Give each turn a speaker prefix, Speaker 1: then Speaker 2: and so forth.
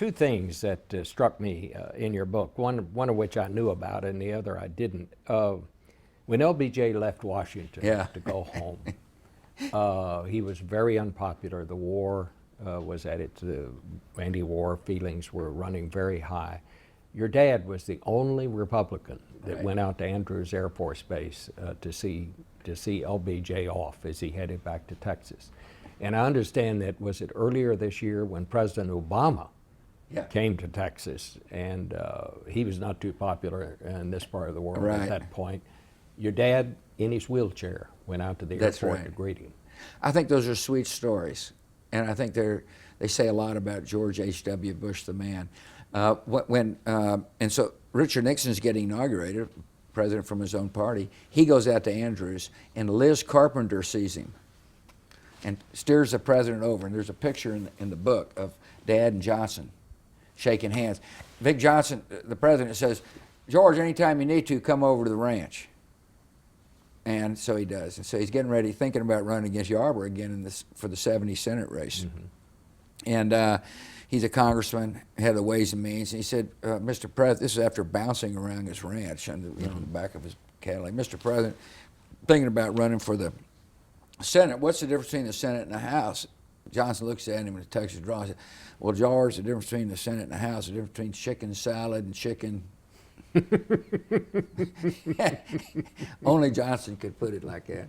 Speaker 1: two things that struck me in your book, one of which I knew about and the other I didn't. When LBJ left Washington to go home, he was very unpopular. The war was at its anti-war feelings were running very high. Your dad was the only Republican that went out to Andrews Air Force Base to see LBJ off as he headed back to Texas. And I understand that, was it earlier this year when President Obama came to Texas, and he was not too popular in this part of the world at that point. Your dad, in his wheelchair, went out to the airport to greet him.
Speaker 2: I think those are sweet stories, and I think they say a lot about George H.W. Bush, the man. And so Richard Nixon's getting inaugurated, president from his own party. He goes out to Andrews, and Liz Carpenter sees him and steers the president over. And there's a picture in the book of Dad and Johnson shaking hands. Vic Johnson, the president, says, "George, anytime you need to, come over to the ranch." And so he does. And so he's getting ready, thinking about running against Yarborough again for the 70 Senate race. And he's a congressman, head of the Ways and Means. And he said, "Mr. President," this is after bouncing around his ranch on the back of his Cadillac, "Mr. President, thinking about running for the Senate. What's the difference between the Senate and the House?" Johnson looks at him in a Texas drawl and said, "Well, George, the difference between the Senate and the House, the difference between chicken salad and chicken." Only Johnson could put it like that.